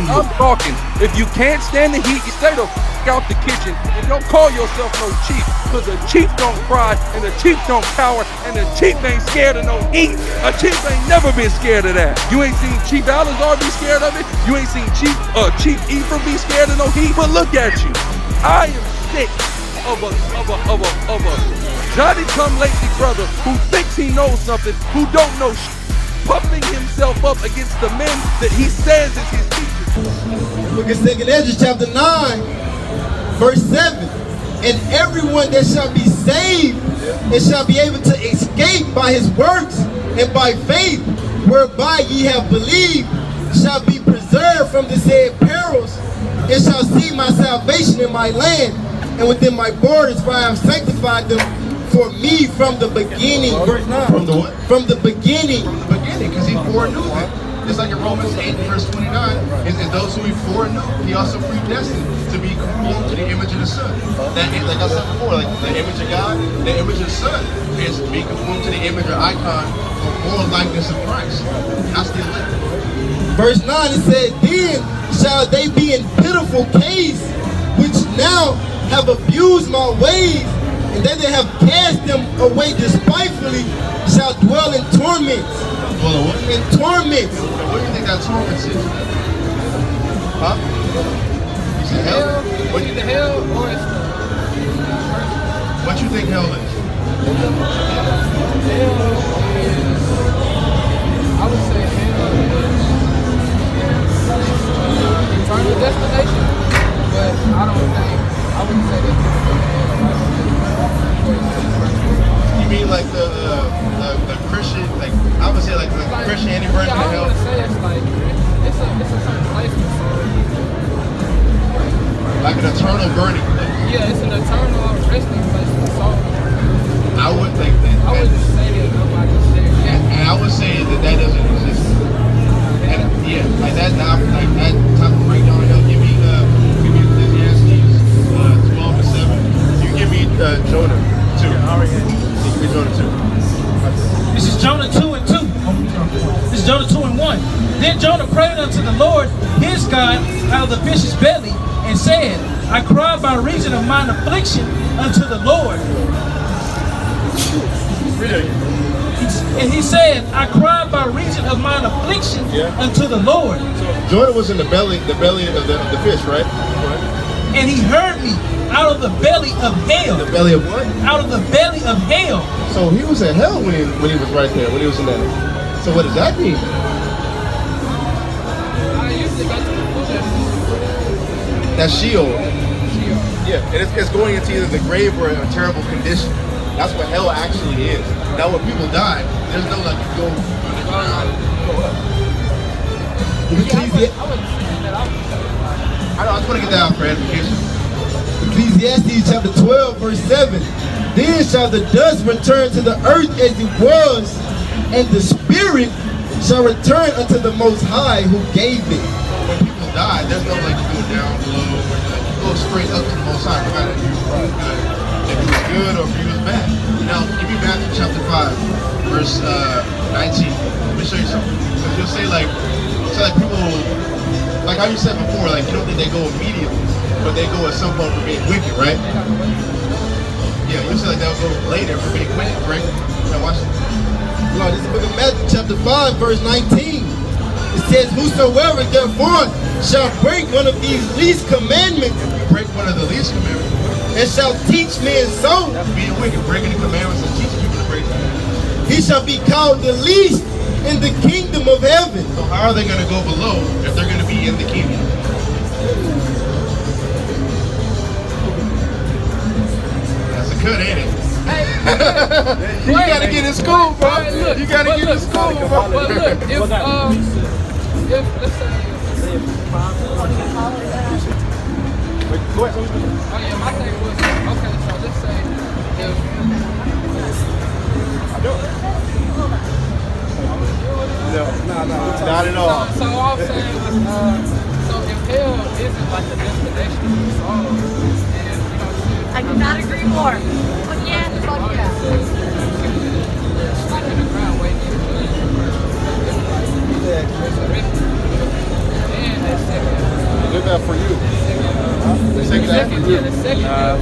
I'm talking. If you can't stand the heat, you stay the f out the kitchen and don't call yourself no chief, because a chief don't cry and a chief don't cower and a chief ain't scared of no heat. A chief ain't never been scared of that. You ain't seen Chief Alazar be scared of it. You ain't seen Chief Ephraim be scared of no heat. But look at you. I am sick of a Johnny come lately brother who thinks he knows something, who don't know shit, puffing himself up against the men that he says is his teachers. Look at 2nd Ezra chapter 9, verse 7. And everyone that shall be saved and shall be able to escape by his works and by faith, whereby ye have believed, shall be preserved from the said perils, and shall see my salvation in my land and within my borders, for I have sanctified them for me from the beginning. Verse 9. From the what? From the beginning. From the beginning, because he foreknew them. Just like in Romans 8, verse 29, is those who he foreknew, he also predestined to be conformed to the image of the Son. That, like I said before, like the image of God, the image of the Son is to be conformed to the image or icon of moral likeness of Christ. That's the elect. Verse 9, it said, then shall they be in pitiful case, which now have abused my ways, and they that have cast them away despitefully shall dwell in torments. Dwell in what? In torments. What do you think that torments is? Huh? You said hell? What you think hell or is what you think hell is? Hell is, I would say hell is eternal destination, but I wouldn't say that. You mean like the Christian, like I would say like the Christianity version of hell? I would say it's like it's a certain place. Like an eternal burning place. Yeah, it's an eternal resting place for the soul. I would think that. I wouldn't say that nobody's there. Yeah. And I would say that that doesn't exist. And yeah, like that type of breakdown of hell. Give me Ecclesiastes 12 and 7. You give me Jonah 2. Give me Jonah 2. This is Jonah 2 and 2. This is Jonah 2 and 1. Then Jonah prayed unto the Lord his God out of the fish's belly and said, I cried by reason of mine affliction unto the Lord. Really? And he said, I cried by reason of mine affliction unto the Lord. So Jonah was in the belly of the fish, right? And he heard me out of the belly of hell. The belly of what? Out of the belly of hell. So he was in hell when he was right there, when he was in that. So what does that mean? That's Sheol. Yeah, and it's going into either the grave or a terrible condition. That's what hell actually is. Now when people die, there's no like go up. I just want to get that out for edification. Ecclesiastes chapter 12, verse 7. Then shall the dust return to the earth as it was, and the spirit shall return unto the Most High who gave it. When people die, there's no like go down below, or like you go straight up to the Most High, no matter if you was good, if you was good or if you was bad. Now, give me Matthew chapter 5, verse 19. Let me show you something. Because you'll say like people, like how you said before, like you don't think they go immediately, but they go at some point for being wicked, right? Yeah, you say like they'll go later for being wicked, right? Now watch this. Lord, this is the book of Matthew chapter 5, verse 19. It says, whosoever therefore shall break one of these least commandments, break one of the least commandments, and shall teach men so, that's being wicked, breaking the commandments and teaching people to break them. He shall be called the least in the kingdom of heaven. So how are they going to go below if they're going to be in the kingdom? That's a good, ain't it? You gotta get in school, bro. You gotta get in school, bro. But look, if let's say, oh yeah, my thing was okay. So let's say if no, not at all. So all I'm saying was, so if hell isn't like the destination of the soul, then you know, I could not agree more. But yeah, fuck yeah. stuck in the ground waiting for the person. And they say yeah, the second death,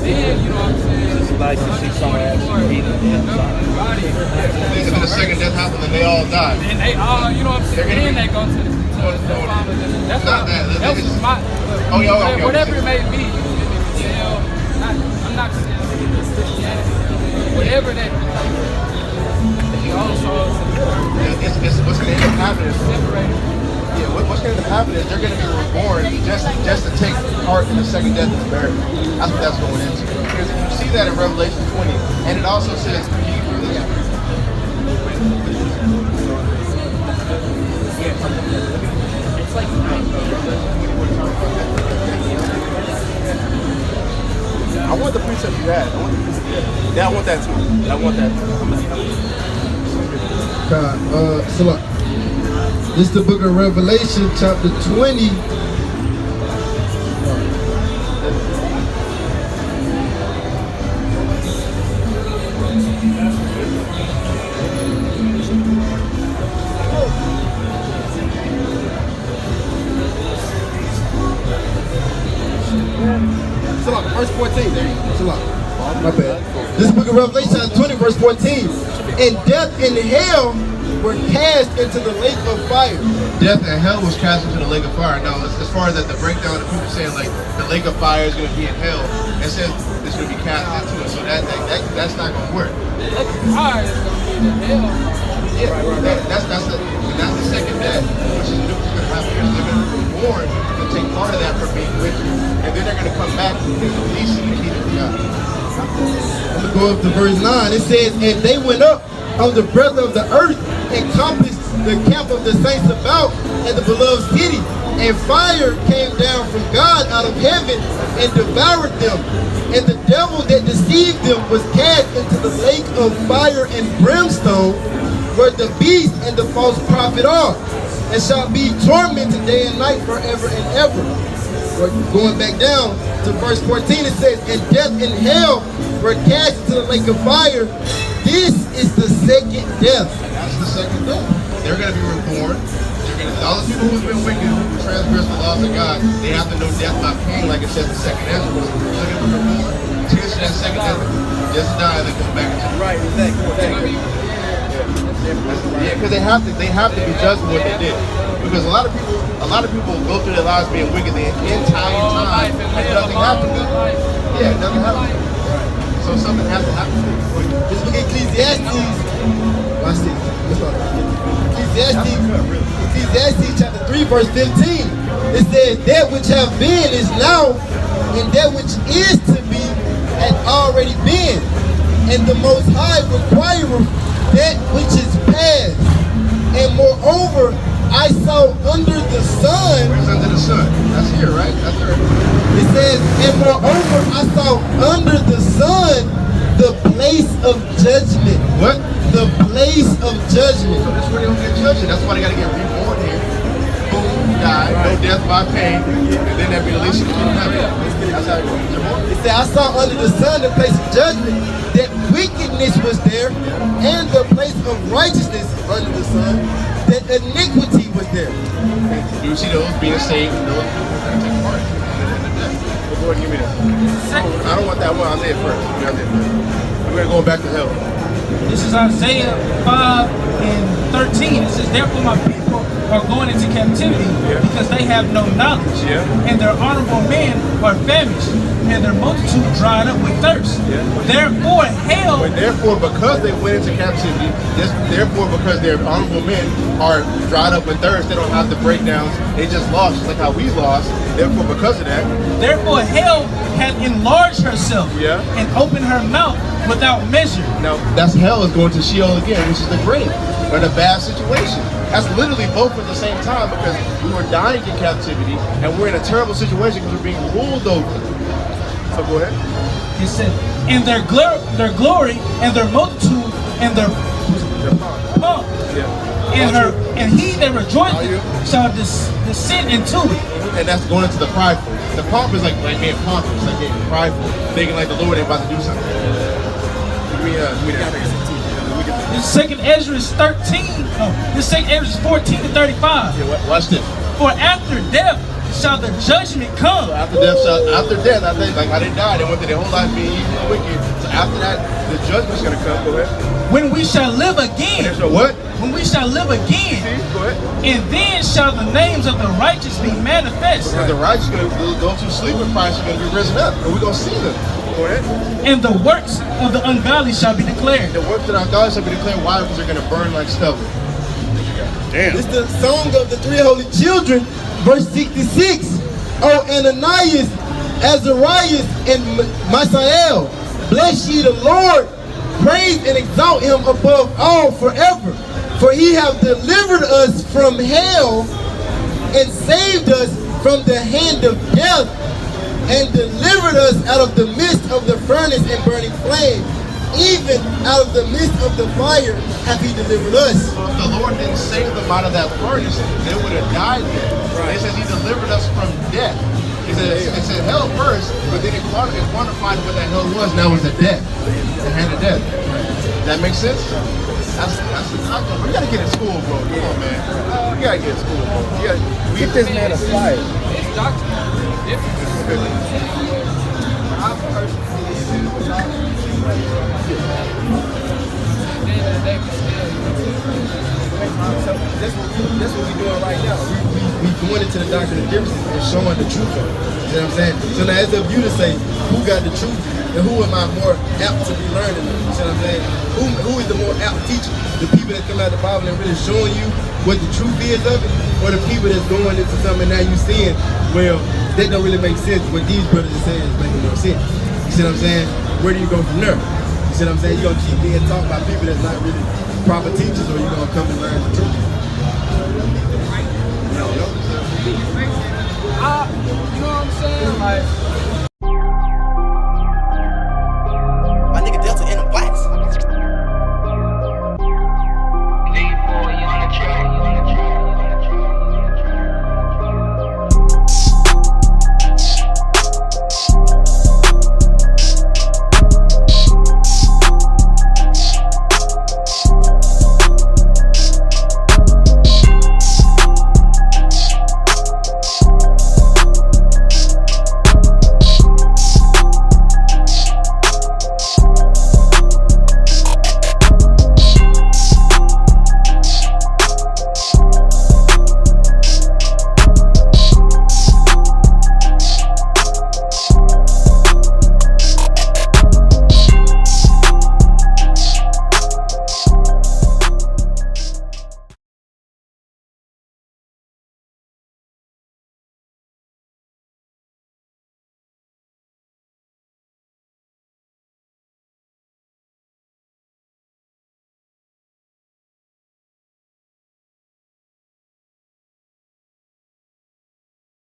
then, you know what I'm saying? It's nice to see someone actually eating the inside. And then the second death happened and they all died. And they all, you know what I'm saying? Then they go to the final death. That's Not what, that. that was my, Oh, yeah, okay. whatever it may be, you know, I'm not saying Christianity, whatever that, he also what's going to end up happening is separated. yeah, what's going to happen is they're going to be reborn just to take part in the second death and burial. That's what that's going into. Because you see that in Revelation 20, and it also says, I want the precept you had. Yeah, I want that too. I want that. So look, this is the book of Revelation, chapter 20. So look, verse 14. There you go. So look, my bad. This book of Revelation, chapter 20, verse 14. And death and hell were cast into the lake of fire. Death and hell was cast into the lake of fire. Now, as far as that, the breakdown of people saying like the lake of fire is going to be in hell, it says it's going to be cast into it. So that's not going to work. The lake of fire is going to be the hell. Yeah, that's the second death, which is going to happen. They're going to be born to take part of that for being wicked, and then they're going to come back and release the kingdom of God. I'm going to go up to verse 9. It says, and they went up on the breadth of the earth, encompassed the camp of the saints about and the beloved city. And fire came down from God out of heaven and devoured them. And the devil that deceived them was cast into the lake of fire and brimstone, where the beast and the false prophet are, and shall be tormented day and night forever and ever. Going back down to verse 14, it says, and death and hell were cast into the lake of fire. This is the second death. That's the second death. They're going to be reborn. All the people who've been wicked, who transgress the laws of God, they have to know death by pain, like it says in second Ezra. They're going to be reborn. Tears to that second death. Just die and then come back into Right, exactly. Yeah, because they have to be judged for what they did. Because a lot of people go through their lives being wicked the entire time and nothing happened. Yeah, nothing happened. So something has to happen. This book of Ecclesiastes. Watch this. Ecclesiastes chapter 3, verse 15. It says, that which have been is now, and that which is to be had already been. And the Most High requireth that which is past. And moreover, I saw under the sun. Where's under the sun? That's here, right? That's here. It says, and moreover, I saw under the sun the place of judgment. What? The place of judgment. So that's where they don't get judged. That's why they got to get reborn here. Boom, die, no death by pain, and then they'll be released to heaven. That's how it goes. It said, I saw under the sun the place of judgment, that wickedness was there, and the place of righteousness under the sun, that iniquity was there. You see those being saved, and those people that take part in the death. Go ahead, give me that. I don't want that one. Isaiah first. We're going back to hell. This is Isaiah 5 and 13. It says, therefore my people are going into captivity because they have no knowledge. And their honorable men are famished, and their multitude dried up with thirst. Therefore hell... But therefore, because they went into captivity, therefore because their honorable men are dried up with thirst, they don't have the breakdowns. They just lost, just like how we lost. Therefore, because of that... Therefore hell hath enlarged herself and opened her mouth without measure. Now, that's hell is going to Sheol again, which is the grave, or the bad situation. That's literally both at the same time, because we were dying in captivity, and we're in a terrible situation because we're being ruled over. So go ahead. He said, and their glory, and their multitude, and their pomp, and he that rejoiceth shall descend into it. And that's going into the prideful. The pomp is like being pompous, like being prideful, thinking like the Lord ain't about to do something. This second Ezra is 13. No, this second Ezra is 14 to 35. Yeah, watch this. For after death shall the judgment come. So after death, I think, like how they died, they went through their whole life being evil and wicked. So after that, the judgment's gonna come. Go ahead. When we shall live again. So what? When we shall live again. Go ahead. And then shall the names of the righteous be manifest. Because the righteous, those who sleep in Christ are gonna be risen up, and we're gonna see them. Go ahead. And the works of the ungodly shall be declared. The works of the ungodly shall be declared. Why? Because they're gonna burn like stubble. Damn. It's the song of the three holy children, verse 66. Oh, Ananias, Azarias, and Misael, bless ye the Lord, praise and exalt him above all forever. For he hath delivered us from hell and saved us from the hand of death, and delivered us out of the midst of the furnace and burning flame. Even out of the midst of the fire hath he delivered us. So if the Lord didn't save them out of that furnace, they would have died there. Right. It says he delivered us from death. It said hell first, but then it quantified what that hell was. Now it's the death, the hand of death. Does that make sense? That's we gotta get in school, bro. Come on, man. We gotta get in school, bro. Get this man a fire. It's doctrine different. I personally That's what we're doing right now. We going into the doctrine of differences and showing the truth of it. You know what I'm saying? So now it's up to you to say who got the truth and who am I more apt to be learning of. You see what I'm saying? Who is the more apt teacher? The people that come out of the Bible and really showing you what the truth is of it, or the people that's going into something and now you seeing, well, that don't really make sense. What these brothers are saying is making no sense. You see what I'm saying? Where do you go from there? You see what I'm saying? You're gonna keep being taught by people that's not really proper teachers, or you're gonna come and learn the truth. You know what I'm saying?